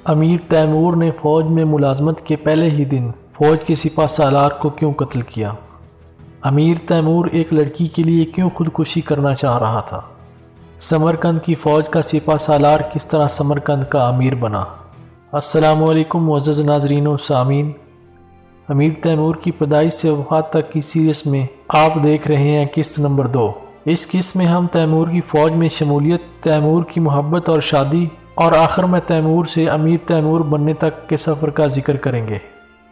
امیر Timur نے فوج میں ملازمت کے پہلے ہی دن فوج کے سپہ سالار کو کیوں قتل کیا؟ امیر تیمور ایک لڑکی کے لیے کیوں خودکشی کرنا چاہ رہا تھا؟ سمرقند کی فوج کا سپہ سالار کس طرح سمرقند کا امیر بنا؟ السلام علیکم معزز ناظرین و سامعین، امیر تیمور کی پیدائش سے وفات تک کی سیریز میں آپ دیکھ رہے ہیں قسط نمبر 2۔ اس قسط میں ہم تیمور کی فوج میں شمولیت، تیمور کی محبت اور شادی، اور آخر میں تیمور سے امیر تیمور بننے تک کے سفر کا ذکر کریں گے۔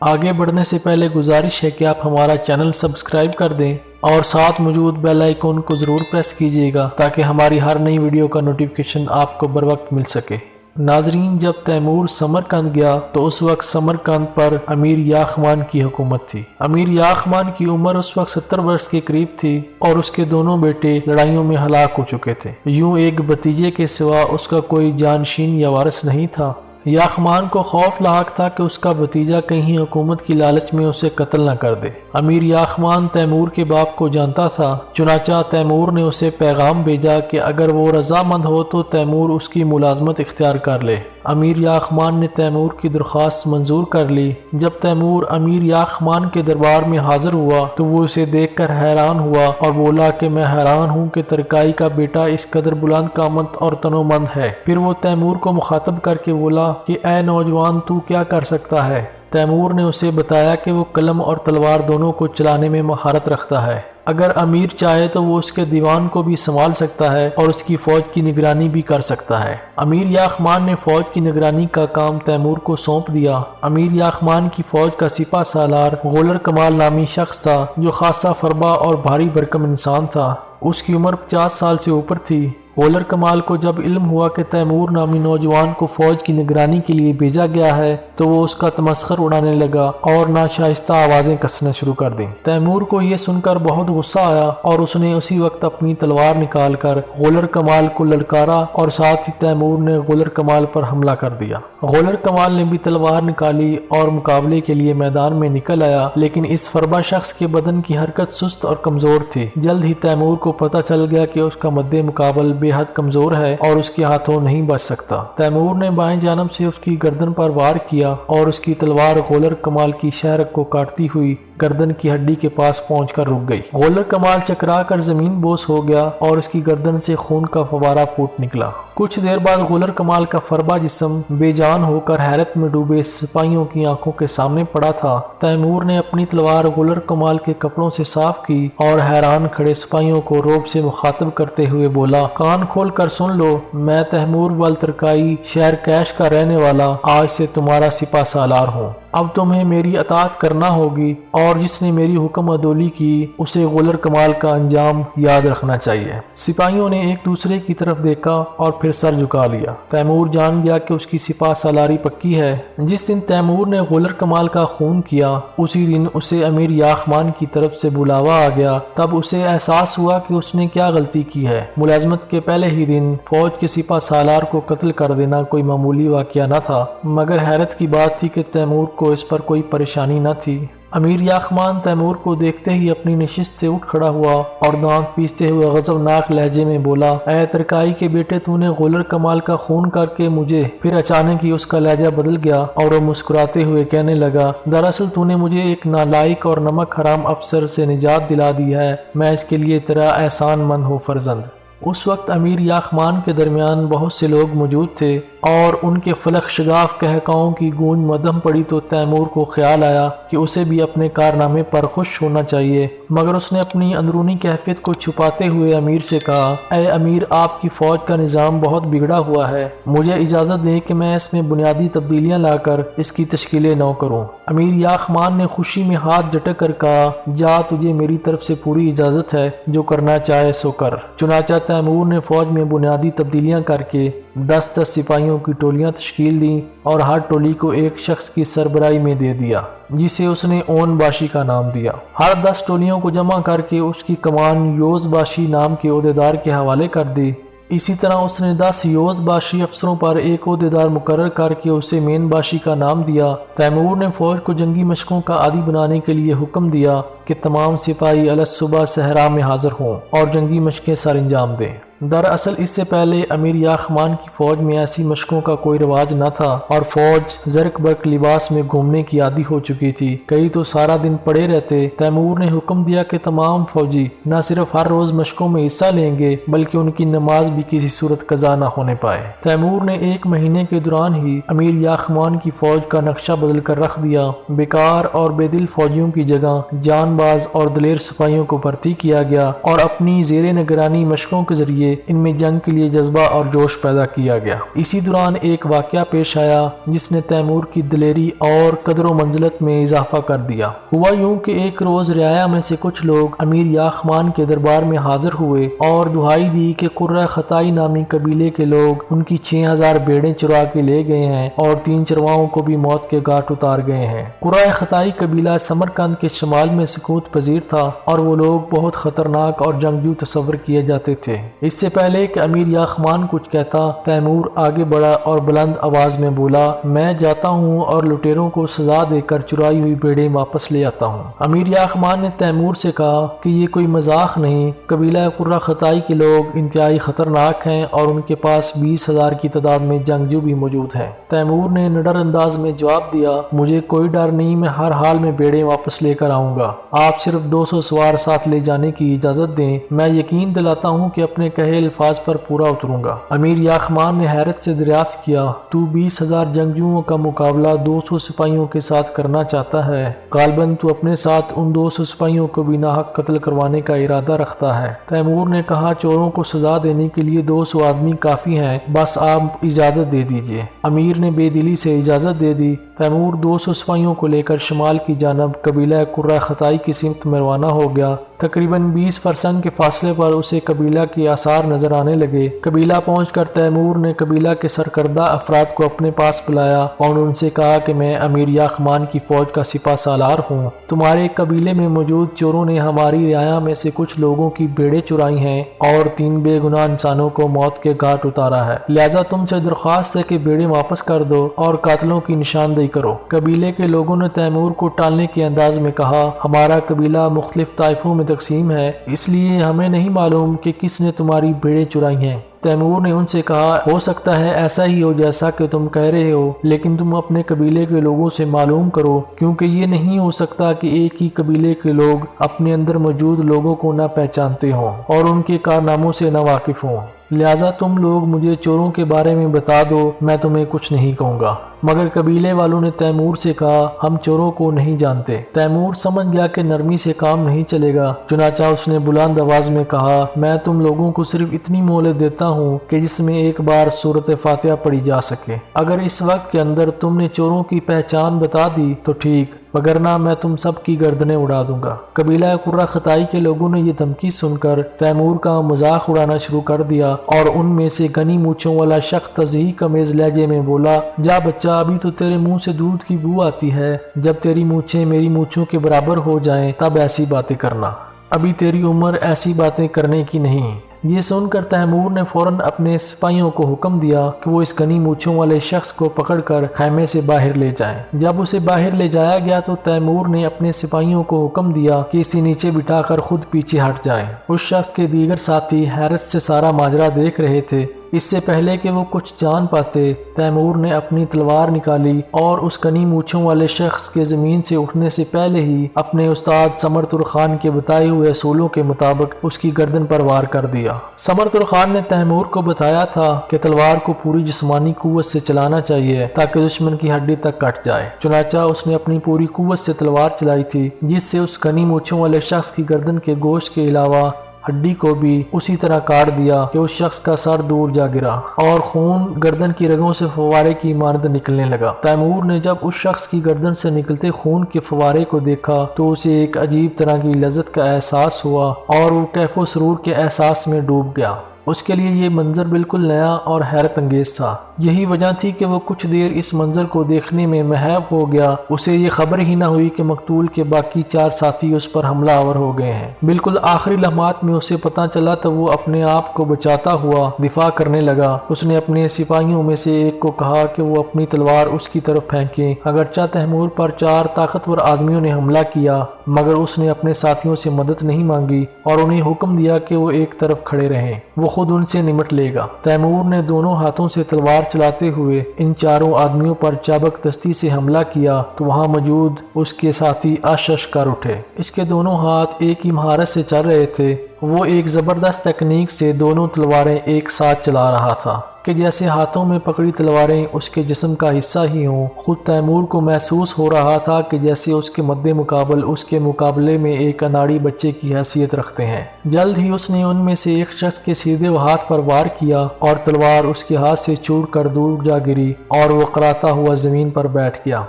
آگے بڑھنے سے پہلے گزارش ہے کہ آپ ہمارا چینل سبسکرائب کر دیں اور ساتھ موجود بیل آئیکن کو ضرور پریس کیجیے گا تاکہ ہماری ہر نئی ویڈیو کا نوٹیفیکیشن آپ کو بر وقت مل سکے۔ ناظرین، جب تیمور سمرقند گیا تو اس وقت سمرقند پر امیر یاخمان کی حکومت تھی۔ امیر یاخمان کی عمر اس وقت 70 برس کے قریب تھی اور اس کے دونوں بیٹے لڑائیوں میں ہلاک ہو چکے تھے۔ یوں ایک بھتیجے کے سوا اس کا کوئی جانشین یا وارث نہیں تھا۔ یاخمان کو خوف لاحق تھا کہ اس کا بھتیجا کہیں حکومت کی لالچ میں اسے قتل نہ کر دے۔ امیر یاخمان تیمور کے باپ کو جانتا تھا، چنانچہ تیمور نے اسے پیغام بھیجا کہ اگر وہ رضامند ہو تو تیمور اس کی ملازمت اختیار کر لے۔ امیر یاخمان نے تیمور کی درخواست منظور کر لی۔ جب تیمور امیر یاخمان کے دربار میں حاضر ہوا تو وہ اسے دیکھ کر حیران ہوا اور بولا کہ میں حیران ہوں کہ ترکائی کا بیٹا اس قدر بلند قامت اور تنومند ہے۔ پھر وہ تیمور کو مخاطب کر کے بولا کہ اے نوجوان، تو کیا کر سکتا ہے؟ تیمور نے اسے بتایا کہ وہ قلم اور تلوار دونوں کو چلانے میں مہارت رکھتا ہے۔ اگر امیر چاہے تو وہ اس کے دیوان کو بھی سنبھال سکتا ہے اور اس کی فوج کی نگرانی بھی کر سکتا ہے۔ امیر یاخمان نے فوج کی نگرانی کا کام تیمور کو سونپ دیا۔ امیر یاخمان کی فوج کا سپہ سالار غولر کمال نامی شخص تھا جو خاصا فربا اور بھاری بھرکم انسان تھا۔ اس کی عمر 50 سال سے اوپر تھی۔ غولر کمال کو جب علم ہوا کہ تیمور نامی نوجوان کو فوج کی نگرانی کے لیے بھیجا گیا ہے تو وہ اس کا تمسخر اڑانے لگا اور ناشائستہ آوازیں کسنا شروع کر دیں۔ تیمور کو یہ سن کر بہت غصہ آیا اور اس نے اسی وقت اپنی تلوار نکال کر غولر کمال کو للکارا اور ساتھ ہی تیمور نے غولر کمال پر حملہ کر دیا۔ غولر کمال نے بھی تلوار نکالی اور مقابلے کے لیے میدان میں نکل آیا، لیکن اس فربا شخص کے بدن کی حرکت سست اور کمزور تھی۔ جلد ہی تیمور کو پتہ چل گیا کہ اس کا مد مقابل بے حد کمزور ہے اور اس کے ہاتھوں نہیں بچ سکتا۔ تیمور نے بائیں جانب سے اس کی گردن پر وار کیا اور اس کی تلوار غولر کمال کی شہرک کو کاٹتی ہوئی گردن کی ہڈی کے پاس پہنچ کر رک گئی۔ غولر کمال چکرا کر زمین بوس ہو گیا اور اس کی گردن سے خون کا فوارہ پھوٹ نکلا۔ کچھ دیر بعد غولر کمال کا فربا جسم بے جان ہو کر حیرت میں ڈوبے سپاہیوں کی آنکھوں کے سامنے پڑا تھا۔ تیمور نے اپنی تلوار غولر کمال کے کپڑوں سے صاف کی اور حیران کھڑے سپاہیوں کو رعب سے مخاطب کرتے ہوئے بولا، کان کھول کر سن لو، میں تیمور والترکائی شہر کیش کا رہنے والا آج سے تمہارا سپہ سالار ہوں۔ اب تمہیں میری اطاعت کرنا ہوگی اور جس نے میری حکم عدولی کی اسے غولر کمال کا انجام یاد رکھنا چاہیے۔ سپاہیوں نے ایک دوسرے کی طرف دیکھا اور پھر سر جھکا لیا۔ تیمور جان گیا کہ اس کی سپہ سالاری پکی ہے۔ جس دن تیمور نے غولر کمال کا خون کیا اسی دن اسے امیر یاخمان کی طرف سے بلاوا آ گیا۔ تب اسے احساس ہوا کہ اس نے کیا غلطی کی ہے۔ ملازمت کے پہلے ہی دن فوج کے سپہ سالار کو قتل کر دینا کوئی معمولی واقعہ نہ تھا، مگر حیرت کی بات تھی کہ تیمور کو اس پر کوئی پریشانی نہ تھی۔ امیر یاخمان تیمور کو دیکھتے ہی اپنی نشست سے اٹھ کھڑا ہوا اور دانت پیستے ہوئے غضبناک لہجے میں بولا، اے ترکائی کے بیٹے، تو نے غولر کمال کا خون کر کے مجھے… پھر اچانک ہی اس کا لہجہ بدل گیا اور وہ مسکراتے ہوئے کہنے لگا، دراصل تو نے مجھے ایک نالائق اور نمک حرام افسر سے نجات دلا دی ہے، میں اس کے لیے تیرا احسان مند ہوں فرزند۔ اس وقت امیر یاخمان کے درمیان بہت سے لوگ موجود تھے اور ان کے فلک شگاف قہقہوں کی گونج مدھم پڑی تو تیمور کو خیال آیا کہ اسے بھی اپنے کارنامے پر خوش ہونا چاہیے، مگر اس نے اپنی اندرونی کیفیت کو چھپاتے ہوئے امیر سے کہا، اے امیر، آپ کی فوج کا نظام بہت بگڑا ہوا ہے، مجھے اجازت دیں کہ میں اس میں بنیادی تبدیلیاں لا کر اس کی تشکیل نو کروں۔ امیر یاخمان نے خوشی میں ہاتھ جھٹک کر کہا، جا، تجھے میری طرف سے پوری اجازت ہے، جو کرنا چاہے سو کر۔ چنانچہ تیمور نے فوج میں بنیادی تبدیلیاں کر کے 10 سپاہیوں کی ٹولیاں تشکیل دیں اور ہر ٹولی کو ایک شخص کی سربراہی میں دے دیا جسے اس نے اون باشی کا نام دیا۔ ہر 10 ٹولیوں کو جمع کر کے اس کی کمان یوز باشی نام کے عہدیدار کے حوالے کر دی۔ اسی طرح اس نے 10 یوز باشی افسروں پر ایک عہدیدار مقرر کر کے اسے مین باشی کا نام دیا۔ تیمور نے فوج کو جنگی مشقوں کا عادی بنانے کے لیے حکم دیا کہ تمام سپاہی الصبح صحرا میں حاضر ہوں اور جنگی مشقیں سر انجام دیں۔ دراصل اس سے پہلے امیر یاخمان کی فوج میں ایسی مشقوں کا کوئی رواج نہ تھا اور فوج زرق برق لباس میں گھومنے کی عادی ہو چکی تھی، کئی تو سارا دن پڑے رہتے۔ تیمور نے حکم دیا کہ تمام فوجی نہ صرف ہر روز مشقوں میں حصہ لیں گے بلکہ ان کی نماز بھی کسی صورت قضا نہ ہونے پائے۔ تیمور نے 1 مہینے کے دوران ہی امیر یاخمان کی فوج کا نقشہ بدل کر رکھ دیا۔ بیکار اور بے دل فوجیوں کی جگہ جان باز اور دلیر سپاہیوں کو بھرتی کیا گیا اور اپنی زیر نگرانی مشقوں کے ذریعے ان میں جنگ کے لیے جذبہ اور جوش پیدا کیا گیا۔ اسی دوران ایک واقعہ پیش آیا جس نے تیمور کی دلیری اور قدر و منزلت میں اضافہ کر دیا۔ ہوا یوں کہ ایک روز رعایا میں سے کچھ لوگ امیر یاخمان کے دربار میں حاضر ہوئے اور دہائی دی کہ قرہ خطائی نامی قبیلے کے لوگ ان کی 6000 بھیڑیں چرا کے لے گئے ہیں اور 3 چرواؤں کو بھی موت کے گھاٹ اتار گئے ہیں۔ قرہ خطائی قبیلہ سمرقند کے شمال میں سکوت پذیر تھا اور وہ لوگ بہت خطرناک اور جنگجو تصور کیے جاتے تھے۔ اس سے پہلے کہ امیر یاخمان کچھ کہتا، تیمور آگے بڑھا اور بلند آواز میں بولا، میں جاتا ہوں اور لٹیروں کو سزا دے کر چرائی ہوئی بھیڑیں واپس لے آتا ہوں۔ امیر یاخمان نے تیمور سے کہا کہ یہ کوئی مذاق نہیں، قبیلہ قرہ خطائی کے لوگ انتہائی خطرناک ہیں اور ان کے پاس 20,000 کی تعداد میں جنگجو بھی موجود ہیں۔ تیمور نے نڈر انداز میں جواب دیا، مجھے کوئی ڈر نہیں، میں ہر حال میں بھیڑیں واپس لے کر آؤں گا، آپ صرف 200 سوار ساتھ لے جانے کی اجازت دیں، میں یقین دلاتا ہوں کہ اپنے کہے الفاظ پر پورا اتروں گا۔ امیر یاخمان نے حیرت سے دریافت کیا، تو 20,000 جنگجوؤں کا مقابلہ 200 سپاہیوں کے ساتھ کرنا چاہتا ہے؟ غالباً تو اپنے ساتھ ان 200 سپاہیوں کو بھی ناحق قتل کروانے کا ارادہ رکھتا ہے۔ تیمور نے کہا، چوروں کو سزا دینے کے لیے 200 آدمی کافی ہیں، بس آپ اجازت دے دیجئے۔ امیر نے بے دلی سے اجازت دے دی۔ تیمور 200 سپاہیوں کو لے کر شمال کی جانب قبیلہ قرہ خطائی کی سمت میں روانہ ہو گیا۔ تقریباً 20 فرسنگ کے فاصلے پر اسے قبیلہ کے آثار نظر آنے لگے۔ قبیلہ پہنچ کر تیمور نے قبیلہ کے سرکردہ افراد کو اپنے پاس بلایا اور ان سے کہا کہ میں امیر یاخمان کی فوج کا سپہ سالار ہوں، تمہارے قبیلے میں موجود چوروں نے ہماری رعایا میں سے کچھ لوگوں کی بھیڑیں چرائی ہیں اور 3 بے گناہ انسانوں کو موت کے گھاٹ اتارا ہے، لہذا تم سے درخواست ہے کہ بھیڑیں واپس کر دو اور قاتلوں کی نشاندہی کرو۔ قبیلے کے لوگوں نے تیمور کو ٹالنے کے انداز میں کہا، ہمارا قبیلہ مختلف طائفوں میں تقسیم ہے، اس لیے ہمیں نہیں معلوم کہ کس نے تمہاری بھیڑیں چرائی ہیں۔ تیمور نے ان سے کہا، ہو سکتا ہے ایسا ہی ہو جیسا کہ تم کہہ رہے ہو، لیکن تم اپنے قبیلے کے لوگوں سے معلوم کرو، کیونکہ یہ نہیں ہو سکتا کہ ایک ہی قبیلے کے لوگ اپنے اندر موجود لوگوں کو نہ پہچانتے ہوں اور ان کے کارناموں سے نہ واقف ہوں، لہٰذا تم لوگ مجھے چوروں کے بارے میں بتا دو، میں تمہیں کچھ نہیں کہوں گا۔ مگر قبیلے والوں نے تیمور سے کہا، ہم چوروں کو نہیں جانتے۔ تیمور سمجھ گیا کہ نرمی سے کام نہیں چلے گا، چنانچہ اس نے بلند آواز میں کہا، میں تم لوگوں کو صرف اتنی مہلت دیتا ہوں کہ جس میں ایک بار سورۃ فاتحہ پڑھی جا سکے۔ اگر اس وقت کے اندر تم نے چوروں کی پہچان بتا دی تو ٹھیک، وگرنہ میں تم سب کی گردنیں اڑا دوں گا۔ قبیلہ قرہ خطائی کے لوگوں نے یہ دھمکی سن کر تیمور کا مذاق اڑانا شروع کر دیا اور ان میں سے گھنی مونچھوں والا شخص تضحیک آمیز لہجے میں بولا، جا بچہ، ابھی تو تیرے منہ سے دودھ کی بو آتی ہے، جب تیری مونچھیں میری مونچھوں کے برابر ہو جائیں تب ایسی باتیں کرنا، ابھی تیری عمر ایسی باتیں کرنے کی نہیں۔ یہ سن کر تیمور نے فوراً اپنے سپاہیوں کو حکم دیا کہ وہ اس گھنی مونچھوں والے شخص کو پکڑ کر خیمے سے باہر لے جائیں۔ جب اسے باہر لے جایا گیا تو تیمور نے اپنے سپاہیوں کو حکم دیا کہ اسے نیچے بٹھا کر خود پیچھے ہٹ جائیں۔ اس شخص کے دیگر ساتھی حیرت سے سارا ماجرا دیکھ رہے تھے۔ اس سے پہلے کہ وہ کچھ جان پاتے، تیمور نے اپنی تلوار نکالی اور اس گھنی مونچھوں والے شخص کے زمین سے اٹھنے سے پہلے ہی اپنے استاد سمرتر خان کے بتائے ہوئے اصولوں کے مطابق اس کی گردن پر وار کر دیا۔ سمرتر خان نے تیمور کو بتایا تھا کہ تلوار کو پوری جسمانی قوت سے چلانا چاہیے تاکہ دشمن کی ہڈی تک کٹ جائے، چنانچہ اس نے اپنی پوری قوت سے تلوار چلائی تھی، جس سے اس گھنی مونچھوں والے شخص کی گردن کے گوشت کے علاوہ ہڈی کو بھی اسی طرح کاٹ دیا کہ اس شخص کا سر دور جا گرا اور خون گردن کی رگوں سے فوارے کی مانند نکلنے لگا۔ تیمور نے جب اس شخص کی گردن سے نکلتے خون کے فوارے کو دیکھا تو اسے ایک عجیب طرح کی لذت کا احساس ہوا اور وہ کیف و سرور کے احساس میں ڈوب گیا۔ اس کے لیے یہ منظر بالکل نیا اور حیرت انگیز تھا۔ یہی وجہ تھی کہ وہ کچھ دیر اس منظر کو دیکھنے میں محو ہو گیا۔ اسے یہ خبر ہی نہ ہوئی کہ مقتول کے باقی 4 ساتھی اس پر حملہ آور ہو گئے ہیں۔ بالکل آخری لمحات میں اسے پتہ چلا تو وہ اپنے آپ کو بچاتا ہوا دفاع کرنے لگا۔ اس نے اپنے سپاہیوں میں سے ایک کو کہا کہ وہ اپنی تلوار اس کی طرف پھینکے۔ اگرچہ تیمور پر 4 طاقتور آدمیوں نے حملہ کیا مگر اس نے اپنے ساتھیوں سے مدد نہیں مانگی اور انہیں حکم دیا کہ وہ ایک طرف کھڑے رہیں۔ وہ خود ان سے نمٹ لے گا۔ تیمور نے دونوں ہاتھوں سے تلوار چلاتے ہوئے ان چاروں آدمیوں پر چابک دستی سے حملہ کیا تو وہاں موجود اس کے ساتھی آشش کر اٹھے۔ اس کے دونوں ہاتھ ایک ہی مہارت سے چل رہے تھے۔ وہ ایک زبردست تکنیک سے دونوں تلواریں ایک ساتھ چلا رہا تھا کہ جیسے ہاتھوں میں پکڑی تلواریں اس کے جسم کا حصہ ہی ہوں۔ خود تیمور کو محسوس ہو رہا تھا کہ جیسے اس کے مد مقابل اس کے مقابلے میں ایک اناڑی بچے کی حیثیت رکھتے ہیں۔ جلد ہی اس نے ان میں سے ایک شخص کے سیدھے ہاتھ پر وار کیا اور تلوار اس کے ہاتھ سے چھوٹ کر دور جا گری اور وہ کراتا ہوا زمین پر بیٹھ گیا۔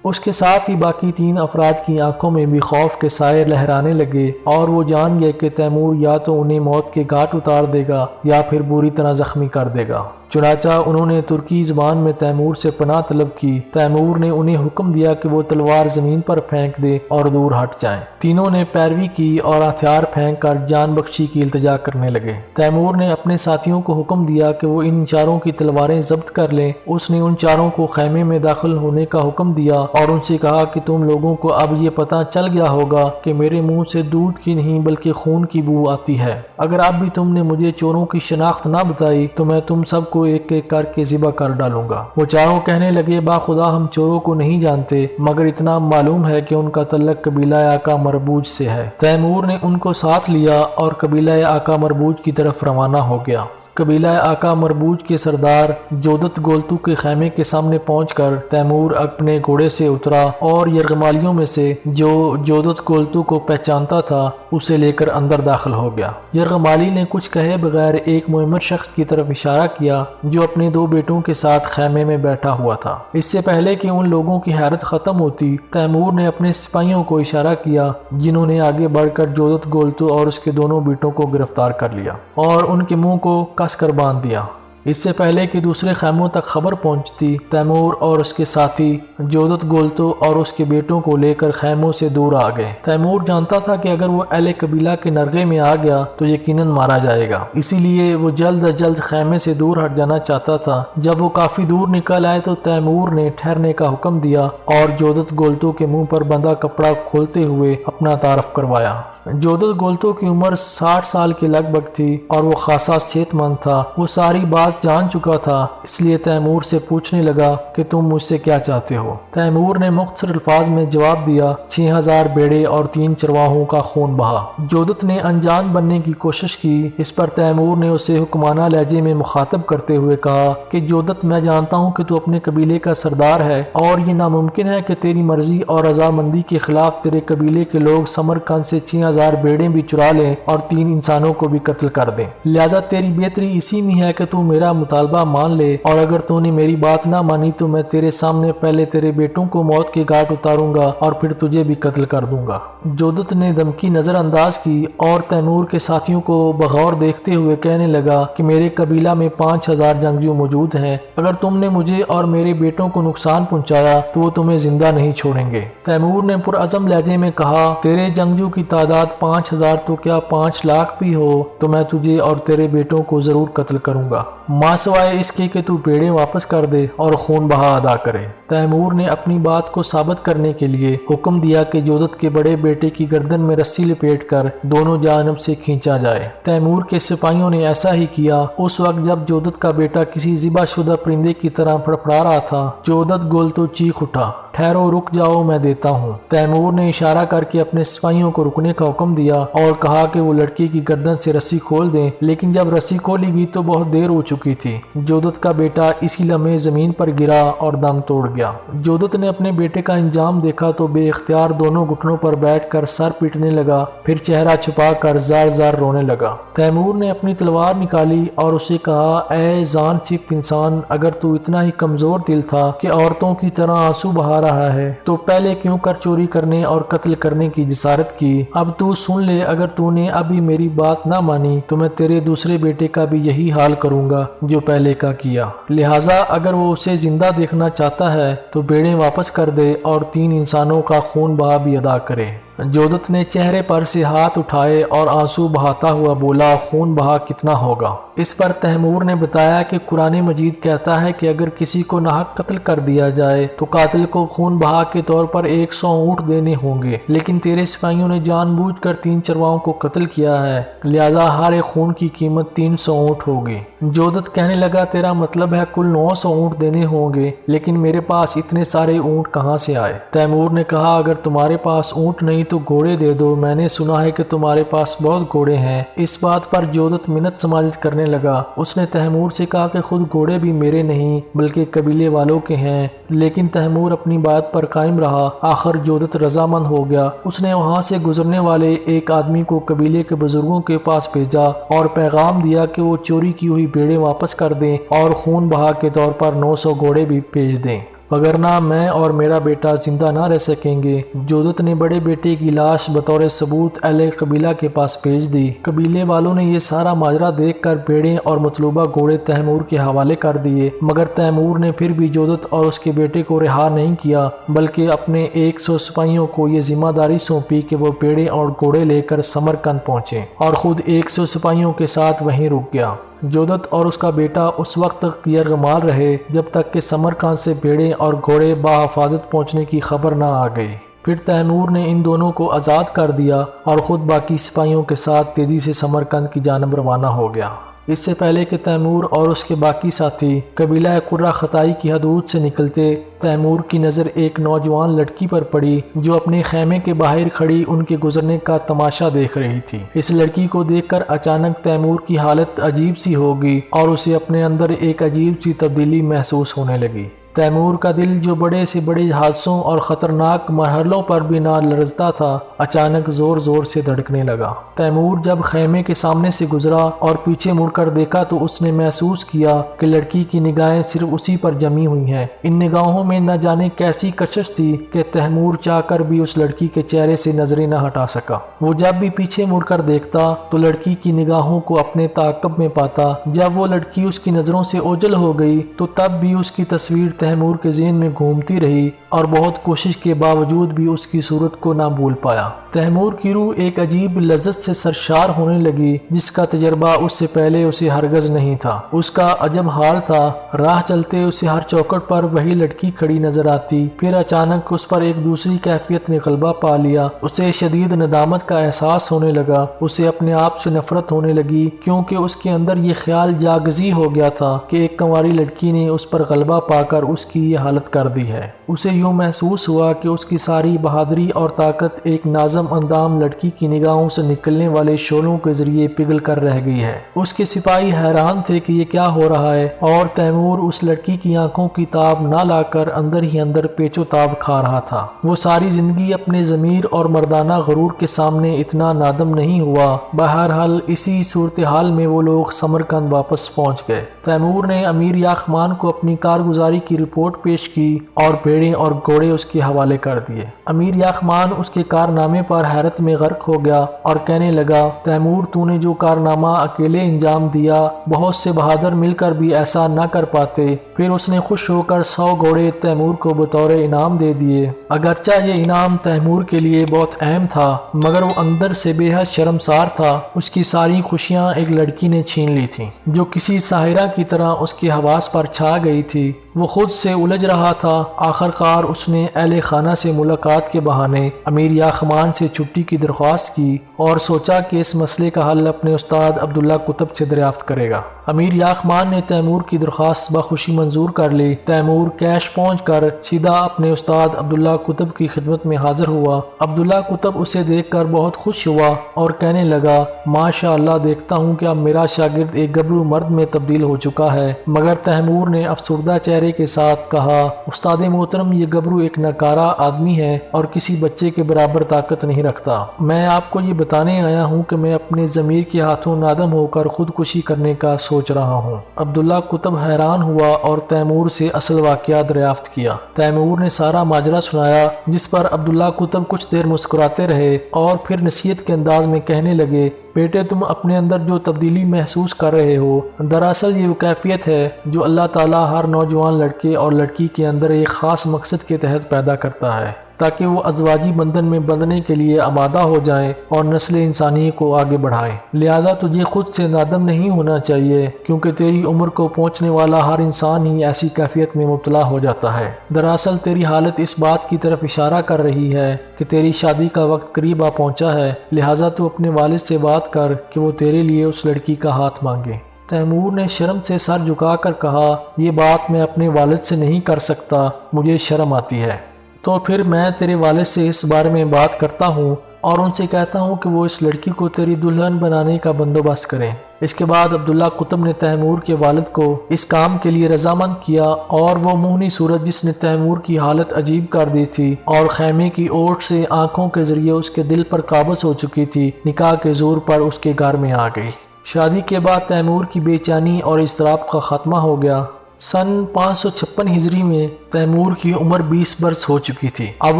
اس کے ساتھ ہی باقی 3 افراد کی آنکھوں میں بھی خوف کے سائے لہرانے لگے اور وہ جان گئے کہ تیمور یا تو انہیں موت کے گھاٹ اتار دے گا یا پھر بری طرح زخمی کر دے گا۔ چنانچہ انہوں نے ترکی زبان میں تیمور سے پناہ طلب کی۔ تیمور نے انہیں حکم دیا کہ وہ تلوار زمین پر پھینک دے اور دور ہٹ جائیں۔ تینوں نے پیروی کی اور ہتھیار پھینک کر جان بخشی کی التجا کرنے لگے۔ تیمور نے اپنے ساتھیوں کو حکم دیا کہ وہ ان چاروں کی تلواریں ضبط کر لیں۔ اس نے ان چاروں کو خیمے میں داخل ہونے کا حکم دیا اور ان سے کہا کہ تم لوگوں کو اب یہ پتہ چل گیا ہوگا کہ میرے منہ سے دودھ کی نہیں بلکہ خون کی بو آتی ہے۔ اگر اب بھی تم نے مجھے چوروں کی شناخت نہ بتائی تو میں تم سب کو ایک ایک کر کے ذبح کر ڈالوں گا۔ وہ چاروں کہنے لگے با خدا ہم چوروں کو نہیں جانتے مگر اتنا معلوم ہے کہ ان کا تعلق قبیلہ آقا مربوج سے ہے۔ تیمور نے ان کو ساتھ لیا اور قبیلہ آقا مربوج کی طرف روانہ ہو گیا۔ قبیلہ آقا مربوج کے سردار جودت گولتو کے خیمے کے سامنے پہنچ کر تیمور اپنے گھوڑے سے اترا اور یرغمالیوں میں سے جو جودت گولتو کو پہچانتا تھا اسے لے کر اندر داخل ہو گیا۔ یرغمالی نے کچھ کہے بغیر ایک معمر شخص کی طرف اشارہ کیا جو اپنے 2 بیٹوں کے ساتھ خیمے میں بیٹھا ہوا تھا۔ اس سے پہلے کہ ان لوگوں کی حیرت ختم ہوتی تیمور نے اپنے سپاہیوں کو اشارہ کیا جنہوں نے آگے بڑھ کر جودت گولتو اور اس کے دونوں بیٹوں کو گرفتار کر لیا اور ان کے منہ کو کس کر باندھ دیا۔ اس سے پہلے کہ دوسرے خیموں تک خبر پہنچتی تیمور اور اس کے ساتھی جودت گولتو اور اس کے بیٹوں کو لے کر خیموں سے دور آ گئے۔ تیمور جانتا تھا کہ اگر وہ اہل قبیلہ کے نرغے میں آ گیا تو یقیناً مارا جائے گا، اسی لیے وہ جلد از جلد خیمے سے دور ہٹ جانا چاہتا تھا۔ جب وہ کافی دور نکل آئے تو تیمور نے ٹھہرنے کا حکم دیا اور جودت گولتو کے منہ پر بندھا کپڑا کھولتے ہوئے اپنا تعارف کروایا۔ جودت گولتو کی عمر 60 سال کے لگ بھگ تھی اور وہ خاصا صحت مند تھا۔ وہ ساری بات جان چکا تھا، اس لیے تیمور سے پوچھنے لگا کہ تم مجھ سے کیا چاہتے ہو؟ تیمور نے مختصر الفاظ میں جواب دیا 6000 بیڑے اور 3 چرواہوں کا خون بہا۔ جودت نے انجان بننے کی کوشش کی۔ اس پر تیمور نے اسے حکمانہ لہجے میں مخاطب کرتے ہوئے کہا کہ جودت میں جانتا ہوں کہ تو اپنے قبیلے کا سردار ہے اور یہ ناممکن ہے کہ تیری مرضی اور رضامندی کے خلاف تیرے قبیلے کے لوگ سمرقند سے 6000 بیڑے بھی چرا لیں اور 3 انسانوں کو بھی قتل کر دیں۔ لہذا تیری بہتری اسی میں ہے کہ تو میرا مطالبہ مان لے اور اگر تو نے میری بات نہ مانی تو میں تیرے سامنے پہلے تیرے بیٹوں کو موت کے گھاٹ اتاروں گا اور پھر تجھے بھی قتل کر دوں گا۔ جودت نے دھمکی نظر انداز کی اور تیمور کے ساتھیوں کو بغور دیکھتے ہوئے کہنے لگا کہ میرے قبیلہ میں 5000 جنگجو موجود ہیں، اگر تم نے مجھے اور میرے بیٹوں کو نقصان پہنچایا تو وہ تمہیں زندہ نہیں چھوڑیں گے۔ تیمور نے پرعزم لہجے میں کہا تیرے جنگجو کی تعداد 5000 تو کیا 5 لاکھ بھی ہو تو میں تجھے اور تیرے بیٹوں کو ضرور قتل کروں گا، ماں سوائے اس کے کہ تو بیڑے واپس کر دے اور خون بہا ادا کرے۔ تیمور نے اپنی بات کو ثابت کرنے کے لیے حکم دیا کہ جودت کے بڑے بیٹے کی گردن میں رسی لپیٹ کر دونوں جانب سے کھینچا جائے۔ تیمور کے سپاہیوں نے ایسا ہی کیا۔ اس وقت جب جودت کا بیٹا کسی ذبح شدہ پرندے کی طرح پھڑپھڑا رہا تھا جودت گولتو چیخ اٹھا ٹھہرو، رک جاؤ، میں دیتا ہوں۔ تیمور نے اشارہ کر کے اپنے سپاہیوں کو رکنے کا حکم دیا اور کہا کہ وہ لڑکی کی گردن سے رسی کھول دیں، لیکن جب رسی کھولی گئی تو بہت دیر ہو چکی تھی۔ جودت کا بیٹا اسی لمحے زمین پر گرا اور دم توڑ گیا۔ جودت نے اپنے بیٹے کا انجام دیکھا تو بے اختیار دونوں گھٹنوں پر بیٹھ کر سر پیٹنے لگا، پھر چہرہ چھپا کر زار زار رونے لگا۔ تیمور نے اپنی تلوار نکالی اور اسے کہا اے جان صفت انسان، اگر تو اتنا ہی کمزور دل تھا کہ عورتوں کی طرح آنسو بہا رہا ہے تو پہلے کیوں کر چوری کرنے اور قتل کرنے کی جسارت کی؟ اب تو سن لے، اگر تو نے ابھی میری بات نہ مانی تو میں تیرے دوسرے بیٹے کا بھی یہی حال کروں گا جو پہلے کا کیا۔ لہٰذا اگر وہ اسے زندہ دیکھنا چاہتا ہے تو بیڑے واپس کر دے اور 3 انسانوں کا خون بہا بھی ادا کرے۔ جودت نے چہرے پر سے ہاتھ اٹھائے اور آنسو بہاتا ہوا بولا، خون بہا کتنا ہوگا؟ اس پر تیمور نے بتایا کہ قرآن مجید کہتا ہے کہ اگر کسی کو ناحق قتل کر دیا جائے تو قاتل کو خون بہا کے طور پر 100 اونٹ دینے ہوں گے، لیکن تیرے سپاہیوں نے جان بوجھ کر 3 چرواہوں کو قتل کیا ہے، لہذا ہر ایک خون کی قیمت 300 اونٹ ہوگی۔ جودت کہنے لگا، تیرا مطلب ہے کل 900 اونٹ دینے ہوں گے، لیکن میرے پاس اتنے سارے اونٹ کہاں سے آئے؟ تیمور نے کہا، اگر تمہارے پاس اونٹ نہیں تو گھوڑے دے دو، میں نے سنا ہے کہ تمہارے پاس بہت گھوڑے ہیں۔ اس بات پر جودت منت سماجت کرنے لگا۔ اس نے تیمور سے کہا کہ خود گھوڑے بھی میرے نہیں بلکہ قبیلے والوں کے ہیں، لیکن تیمور اپنی بات پر قائم رہا۔ آخر جودت رضامند ہو گیا۔ اس نے وہاں سے گزرنے والے ایک آدمی کو قبیلے کے بزرگوں کے پاس بھیجا اور پیغام دیا کہ وہ چوری کی ہوئی بھیڑیں واپس کر دیں اور خون بہا کے طور پر 900 گھوڑے بھی بھیج دیں، وگرنہ میں اور میرا بیٹا زندہ نہ رہ سکیں گے۔ جودت نے بڑے بیٹے کی لاش بطور ثبوت اہل قبیلہ کے پاس بھیج دی۔ قبیلے والوں نے یہ سارا ماجرا دیکھ کر بھیڑیں اور مطلوبہ گھوڑے تیمور کے حوالے کر دیے، مگر تیمور نے پھر بھی جودت اور اس کے بیٹے کو رہا نہیں کیا، بلکہ اپنے 100 سپاہیوں کو یہ ذمہ داری سونپی کہ وہ بھیڑیں اور گھوڑے لے کر سمرقند پہنچے، اور خود 100 سپاہیوں کے ساتھ وہیں رک گیا۔ جودت اور اس کا بیٹا اس وقت تک یرغمال رہے جب تک کہ سمرقند سے بھیڑیں اور گھوڑے بحفاظت پہنچنے کی خبر نہ آ گئی۔ پھر تیمور نے ان دونوں کو آزاد کر دیا اور خود باقی سپاہیوں کے ساتھ تیزی سے سمرقند کی جانب روانہ ہو گیا۔ اس سے پہلے کہ تیمور اور اس کے باقی ساتھی قبیلہ قرہ خطائی کی حدود سے نکلتے، تیمور کی نظر ایک نوجوان لڑکی پر پڑی جو اپنے خیمے کے باہر کھڑی ان کے گزرنے کا تماشا دیکھ رہی تھی۔ اس لڑکی کو دیکھ کر اچانک تیمور کی حالت عجیب سی ہو گئی اور اسے اپنے اندر ایک عجیب سی تبدیلی محسوس ہونے لگی۔ تیمور کا دل جو بڑے سے بڑے حادثوں اور خطرناک مرحلوں پر بھی نہ لرزتا تھا، اچانک زور زور سے دھڑکنے لگا۔ تیمور جب خیمے کے سامنے سے گزرا اور پیچھے مڑ کر دیکھا تو اس نے محسوس کیا کہ لڑکی کی نگاہیں صرف اسی پر جمی ہوئی ہیں۔ ان نگاہوں میں نہ جانے کیسی کشش تھی کہ تیمور چاہ کر بھی اس لڑکی کے چہرے سے نظریں نہ ہٹا سکا۔ وہ جب بھی پیچھے مڑ کر دیکھتا تو لڑکی کی نگاہوں کو اپنے تعاقب میں پاتا۔ جب وہ لڑکی اس کی نظروں سے اوجھل ہو گئی تو تب بھی اس کی تصویر تیمور کے ذہن میں گھومتی رہی اور بہت کوشش کے باوجود بھی اس کی صورت کو نہ بھول پایا۔ تیمور کی روح ایک عجیب لذت سے سرشار ہونے لگی جس کا تجربہ اس سے پہلے اسے ہرگز نہیں تھا۔ اس کا عجب حال تھا، راہ چلتے اسے ہر چوکٹ پر وہی لڑکی کھڑی نظر آتی، پھر اچانک اس پر ایک دوسری کیفیت نے غلبہ پا لیا۔ اسے شدید ندامت کا احساس ہونے لگا، اسے اپنے آپ سے نفرت ہونے لگی، کیونکہ اس کے اندر یہ خیال جاگزی ہو گیا تھا کہ ایک کنواری لڑکی نے اس پر غلبہ پا کر اس کی یہ حالت کر دی ہے۔ اسے یوں محسوس ہوا کہ اس کی ساری بہادری اور طاقت ایک نازم اندام لڑکی کی نگاہوں سے نکلنے والے شعلوں کے ذریعے پگھل کر رہ گئی ہے۔ اس کے سپاہی حیران تھے کہ یہ کیا ہو رہا ہے، اور تیمور اس لڑکی کی آنکھوں کی تاب نہ لا کر اندر ہی اندر پیچ و تاب کھا رہا تھا۔ وہ ساری زندگی اپنے ضمیر اور مردانہ غرور کے سامنے اتنا نادم نہیں ہوا۔ بہرحال اسی صورتحال میں وہ لوگ سمرقند واپس پہنچ گئے۔ تیمور نے امیر یاخمان کو اپنی کارگزاری کی رپورٹ پیش کی اور بھیڑیں اور گھوڑے اس کے حوالے کر دیے۔ امیر یاخمان اس کے کارنامے پر حیرت میں غرق ہو گیا اور کہنے لگا، تیمور تو نے جو کارنامہ اکیلے انجام دیا، بہت سے بہادر مل کر بھی ایسا نہ کر پاتے۔ پھر اس نے خوش ہو کر 100 گھوڑے تیمور کو بطور انعام دے دیے۔ اگرچہ یہ انعام تیمور کے لیے بہت اہم تھا، مگر وہ اندر سے بے حد شرمسار تھا۔ اس کی ساری خوشیاں ایک لڑکی نے چھین لی تھیں جو کسی ساحرہ کی طرح اس کے حواس پر چھا گئی تھی۔ وہ خود سے الجھ رہا تھا۔ آخر کار اس نے اہل خانہ سے ملاقات کے بہانے امیر یاخمان سے چھٹی کی درخواست کی اور سوچا کہ اس مسئلے کا حل اپنے استاد عبداللہ قطب سے دریافت کرے گا۔ امیر یاخمان نے تیمور کی درخواست بخوشی منظور کر لی۔ تیمور کیش پہنچ کر سیدھا اپنے استاد عبداللہ قطب کی خدمت میں حاضر ہوا۔ عبداللہ قطب اسے دیکھ کر بہت خوش ہوا اور کہنے لگا، ماشاء اللہ، دیکھتا ہوں کہ اب میرا شاگرد ایک گبرو مرد میں تبدیل ہو چکا ہے۔ مگر تیمور نے افسردہ چہرے کے ساتھ کہا، استاد محترم، یہ گبرو ایک ناکارہ آدمی ہے اور کسی بچے کے برابر طاقت نہیں رکھتا۔ میں آپ کو یہ بتانے آیا ہوں کہ میں اپنے ضمیر کے ہاتھوں نادم ہو کر خودکشی کرنے کا سوچ رہا ہوں۔ عبداللہ قطب حیران ہوا اور تیمور سے اصل واقعہ دریافت کیا۔ تیمور نے سارا ماجرا سنایا، جس پر عبداللہ قطب کچھ دیر مسکراتے رہے اور پھر نصیحت کے انداز میں کہنے لگے، بیٹے، تم اپنے اندر جو تبدیلی محسوس کر رہے ہو، دراصل یہ وہ کیفیت ہے جو اللہ تعالیٰ ہر نوجوان لڑکے اور لڑکی کے اندر ایک خاص مقصد کے تحت پیدا کرتا ہے۔ تاکہ وہ ازواجی بندھن میں بندھنے کے لیے آمادہ ہو جائیں اور نسل انسانی کو آگے بڑھائیں۔ لہٰذا تجھے خود سے نادم نہیں ہونا چاہیے، کیونکہ تیری عمر کو پہنچنے والا ہر انسان ہی ایسی کیفیت میں مبتلا ہو جاتا ہے۔ دراصل تیری حالت اس بات کی طرف اشارہ کر رہی ہے کہ تیری شادی کا وقت قریب آ پہنچا ہے، لہٰذا تو اپنے والد سے بات کر کہ وہ تیرے لیے اس لڑکی کا ہاتھ مانگے۔ تیمور نے شرم سے سر جھکا کر کہا، یہ بات میں اپنے والد سے نہیں کر سکتا، مجھے شرم آتی ہے۔ تو پھر میں تیرے والد سے اس بارے میں بات کرتا ہوں اور ان سے کہتا ہوں کہ وہ اس لڑکی کو تیری دلہن بنانے کا بندوبست کریں۔ اس کے بعد عبداللہ قطب نے تیمور کے والد کو اس کام کے لیے رضامند کیا، اور وہ موہنی صورت جس نے تیمور کی حالت عجیب کر دی تھی اور خیمے کی اوٹ سے آنکھوں کے ذریعے اس کے دل پر قابض ہو چکی تھی، نکاح کے زور پر اس کے گھر میں آ گئی۔ شادی کے بعد تیمور کی بے چینی اور اضطراب کا خاتمہ ہو گیا۔ سن 556 ہجری میں تیمور کی عمر 20 برس ہو چکی تھی۔ اب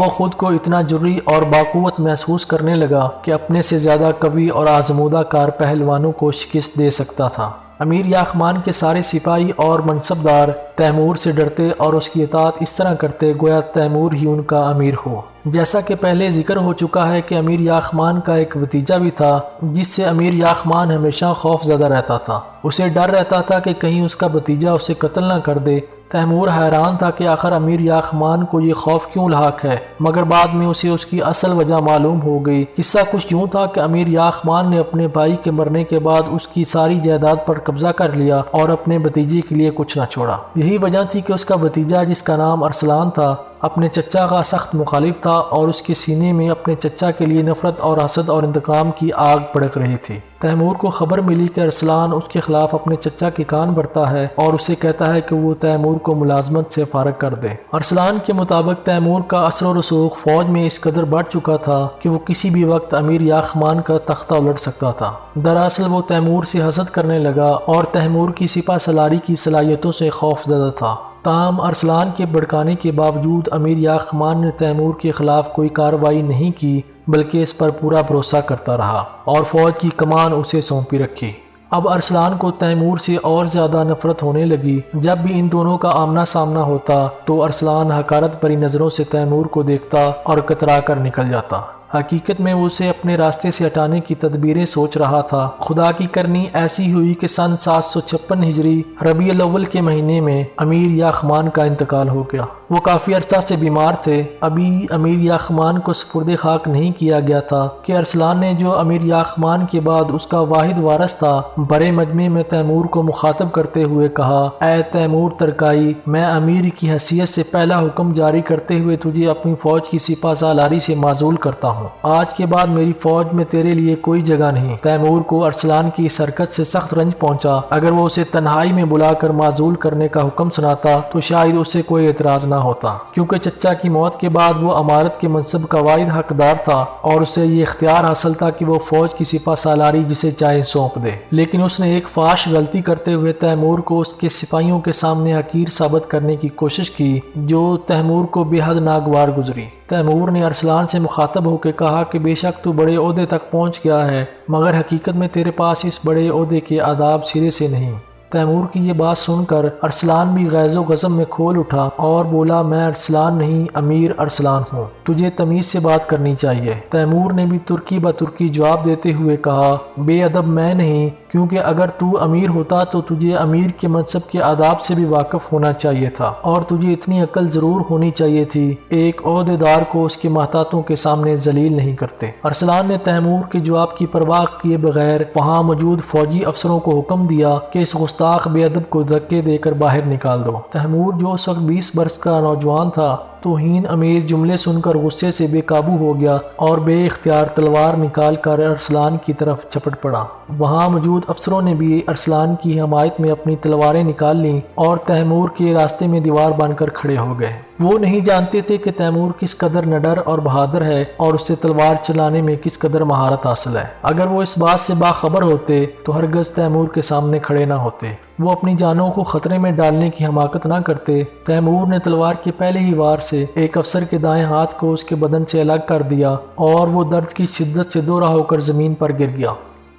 وہ خود کو اتنا جرئی اور باقوت محسوس کرنے لگا کہ اپنے سے زیادہ قوی اور آزمودہ کار پہلوانوں کو شکست دے سکتا تھا۔ امیر یاخمان کے سارے سپاہی اور منصبدار تیمور سے ڈرتے اور اس کی اطاعت اس طرح کرتے گویا تیمور ہی ان کا امیر ہو۔ جیسا کہ پہلے ذکر ہو چکا ہے کہ امیر یاخمان کا ایک بھتیجا بھی تھا جس سے امیر یاخمان ہمیشہ خوف زدہ رہتا تھا۔ اسے ڈر رہتا تھا کہ کہیں اس کا بھتیجا اسے قتل نہ کر دے۔ تیمور حیران تھا کہ آخر امیر یاخمان کو یہ خوف کیوں لاحق ہے، مگر بعد میں اسے اس کی اصل وجہ معلوم ہو گئی۔ قصہ کچھ یوں تھا کہ امیر یاخمان نے اپنے بھائی کے مرنے کے بعد اس کی ساری جائیداد پر قبضہ کر لیا اور اپنے بھتیجے کے لیے کچھ نہ چھوڑا۔ یہی وجہ تھی کہ اس کا بھتیجا جس کا نام ارسلان تھا اپنے چچا کا سخت مخالف تھا اور اس کے سینے میں اپنے چچا کے لیے نفرت اور حسد اور انتقام کی آگ بھڑک رہی تھی۔ تیمور کو خبر ملی کہ ارسلان اس کے خلاف اپنے چچا کے کان بھرتا ہے اور اسے کہتا ہے کہ وہ تیمور کو ملازمت سے فارغ کر دے۔ ارسلان کے مطابق تیمور کا اثر و رسوخ فوج میں اس قدر بڑھ چکا تھا کہ وہ کسی بھی وقت امیر یاخمان کا تختہ الٹ سکتا تھا۔ دراصل وہ تیمور سے حسد کرنے لگا اور تیمور کی سپہ سالاری کی صلاحیتوں سے خوف زدہ تھا۔ تاہم ارسلان کے بھڑکانے کے باوجود امیر یاخمان نے تیمور کے خلاف کوئی کارروائی نہیں کی، بلکہ اس پر پورا بھروسہ کرتا رہا اور فوج کی کمان اسے سونپی رکھی۔ اب ارسلان کو تیمور سے اور زیادہ نفرت ہونے لگی۔ جب بھی ان دونوں کا آمنا سامنا ہوتا تو ارسلان حقارت بھری نظروں سے تیمور کو دیکھتا اور کترا کر نکل جاتا۔ حقیقت میں وہ اسے اپنے راستے سے ہٹانے کی تدبیریں سوچ رہا تھا۔ خدا کی کرنی ایسی ہوئی کہ سن 756 ہجری ربیع الاول کے مہینے میں امیر یاخمان کا انتقال ہو گیا۔ وہ کافی عرصہ سے بیمار تھے۔ ابھی امیر یاخمان کو سپرد خاک نہیں کیا گیا تھا کہ ارسلان نے، جو امیر یاخمان کے بعد اس کا واحد وارث تھا، بڑے مجمع میں تیمور کو مخاطب کرتے ہوئے کہا، اے تیمور ترکائی، میں امیر کی حیثیت سے پہلا حکم جاری کرتے ہوئے تجھے اپنی فوج کی سپہ سالاری سے معزول کرتا ہوں۔ آج کے بعد میری فوج میں تیرے لیے کوئی جگہ نہیں۔ تیمور کو ارسلان کی اس حرکت سے سخت رنج پہنچا۔ اگر وہ اسے تنہائی میں بلا کر معزول کرنے کا حکم سناتا تو شاید اسے کوئی اعتراض نہ ہوتا، کیونکہ چچا کی موت کے بعد وہ امارت کے منصب کا واحد حقدار تھا اور اسے یہ اختیار حاصل تھا کہ وہ فوج کی سپہ سالاری جسے چاہے سونپ دے۔ لیکن اس نے ایک فاحش غلطی کرتے ہوئے تیمور کو اس کے سپاہیوں کے سامنے حقیر ثابت کرنے کی کوشش کی، جو تیمور کو بے حد ناگوار گزری۔ تیمور نے ارسلان سے مخاطب ہو کے کہا کہ بے شک تو بڑے عہدے تک پہنچ گیا ہے، مگر حقیقت میں تیرے پاس اس بڑے عہدے کے آداب سرے سے نہیں۔ تیمور کی یہ بات سن کر ارسلان بھی غیظ و غضب میں کھول اٹھا اور بولا، میں ارسلان نہیں، امیر ارسلان ہوں، تجھے تمیز سے بات کرنی چاہیے۔ تیمور نے بھی ترکی بہ ترکی جواب دیتے ہوئے کہا، بے ادب میں نہیں، کیونکہ اگر تو امیر ہوتا تو تجھے امیر کے منصب کے آداب سے بھی واقف ہونا چاہیے تھا، اور تجھے اتنی عقل ضرور ہونی چاہیے تھی۔ ایک عہدیدار کو اس کے محتاطوں کے سامنے ذلیل نہیں کرتے۔ ارسلان نے تیمور کے جواب کی پرواہ کیے بغیر وہاں موجود فوجی افسروں کو حکم دیا کہ اس گستاخ بے ادب کو دھکے دے کر باہر نکال دو۔ تیمور جو اس وقت 20 برس کا نوجوان تھا، توہین امیز جملے سن کر غصے سے بے قابو ہو گیا اور بے اختیار تلوار نکال کر ارسلان کی طرف جھپٹ پڑا۔ وہاں موجود افسروں نے بھی ارسلان کی حمایت میں اپنی تلواریں نکال لیں اور تیمور کے راستے میں دیوار بن کر کھڑے ہو گئے۔ وہ نہیں جانتے تھے کہ تیمور کس قدر نڈر اور بہادر ہے اور اسے تلوار چلانے میں کس قدر مہارت حاصل ہے۔ اگر وہ اس بات سے باخبر ہوتے تو ہرگز تیمور کے سامنے کھڑے نہ ہوتے۔ وہ اپنی جانوں کو خطرے میں ڈالنے کی حماقت نہ کرتے۔ تیمور نے تلوار کے پہلے ہی وار سے ایک افسر کے دائیں ہاتھ کو اس کے بدن سے الگ کر دیا اور وہ درد کی شدت سے دورہ ہو کر زمین پر گر گیا۔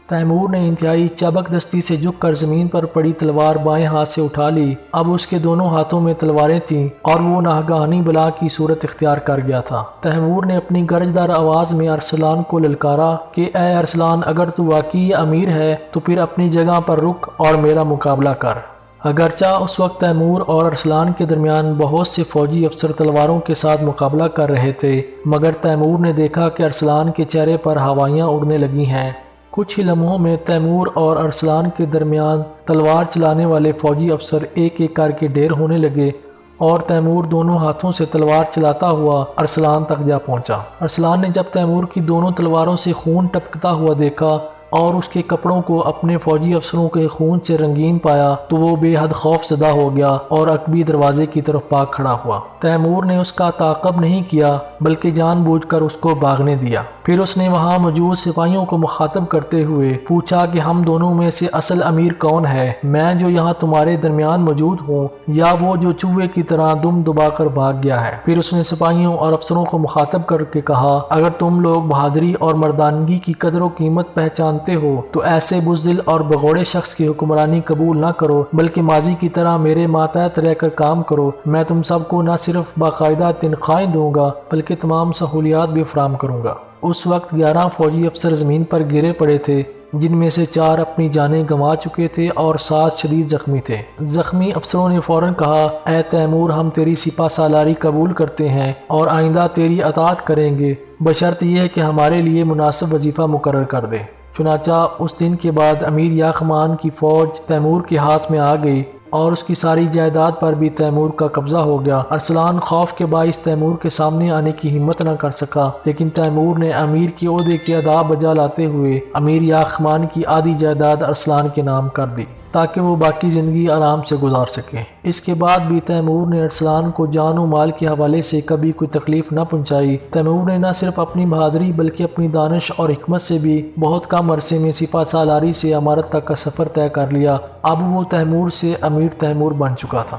تیمور نے انتہائی چابک دستی سے جھک کر زمین پر پڑی تلوار بائیں ہاتھ سے اٹھا لی۔ اب اس کے دونوں ہاتھوں میں تلواریں تھیں اور وہ ناگہانی بلا کی صورت اختیار کر گیا تھا۔ تیمور نے اپنی گرجدار آواز میں ارسلان کو للکارا کہ اے ارسلان، اگر تو واقعی امیر ہے تو پھر اپنی جگہ پر رک اور میرا مقابلہ کر۔ اگرچہ اس وقت تیمور اور ارسلان کے درمیان بہت سے فوجی افسر تلواروں کے ساتھ مقابلہ کر رہے تھے، مگر تیمور نے دیکھا کہ ارسلان کے چہرے پر ہوائیاں اڑنے لگی ہیں۔ کچھ ہی لمحوں میں تیمور اور ارسلان کے درمیان تلوار چلانے والے فوجی افسر ایک ایک کر کے ڈھیر ہونے لگے اور تیمور دونوں ہاتھوں سے تلوار چلاتا ہوا ارسلان تک جا پہنچا۔ ارسلان نے جب تیمور کی دونوں تلواروں سے خون ٹپکتا ہوا دیکھا اور اس کے کپڑوں کو اپنے فوجی افسروں کے خون سے رنگین پایا تو وہ بے حد خوف زدہ ہو گیا اور عقبی دروازے کی طرف بھاگ کھڑا ہوا۔ تیمور نے اس کا تعاقب نہیں کیا بلکہ جان بوجھ کر اس کو بھاگنے دیا۔ پھر اس نے وہاں موجود سپاہیوں کو مخاطب کرتے ہوئے پوچھا کہ ہم دونوں میں سے اصل امیر کون ہے، میں جو یہاں تمہارے درمیان موجود ہوں یا وہ جو چوہے کی طرح دم دبا کر بھاگ گیا ہے؟ پھر اس نے سپاہیوں اور افسروں کو مخاطب کر کے کہا، اگر تم لوگ بہادری اور مردانگی کی قدر و قیمت پہچانتے ہو تو ایسے بزدل اور بغوڑے شخص کی حکمرانی قبول نہ کرو بلکہ ماضی کی طرح میرے ماتحت رہ کر کام کرو۔ میں تم سب کو نہ صرف باقاعدہ تنخواہیں دوں گا بلکہ تمام سہولیات بھی فراہم کروں گا۔ اس وقت 11 فوجی افسر زمین پر گرے پڑے تھے، جن میں سے 4 اپنی جانیں گنوا چکے تھے اور 7 شدید زخمی تھے۔ زخمی افسروں نے فوراً کہا، اے تیمور، ہم تیری سپہ سالاری قبول کرتے ہیں اور آئندہ تیری اطاعت کریں گے بشرط یہ کہ ہمارے لیے مناسب وظیفہ مقرر کر دے۔ چنانچہ اس دن کے بعد امیر یاخمان کی فوج تیمور کے ہاتھ میں آ گئی اور اس کی ساری جائیداد پر بھی تیمور کا قبضہ ہو گیا۔ ارسلان خوف کے باعث تیمور کے سامنے آنے کی ہمت نہ کر سکا، لیکن تیمور نے امیر کے عہدے کے ادا بجا لاتے ہوئے امیر یاخمان کی آدھی جائیداد ارسلان کے نام کر دی تاکہ وہ باقی زندگی آرام سے گزار سکے۔ اس کے بعد بھی تیمور نے ارسلان کو جان و مال کے حوالے سے کبھی کوئی تکلیف نہ پہنچائی۔ تیمور نے نہ صرف اپنی بہادری بلکہ اپنی دانش اور حکمت سے بھی بہت کم عرصے میں سپہ سالاری سے امارت تک کا سفر طے کر لیا۔ اب وہ تیمور سے امیر تیمور بن چکا تھا۔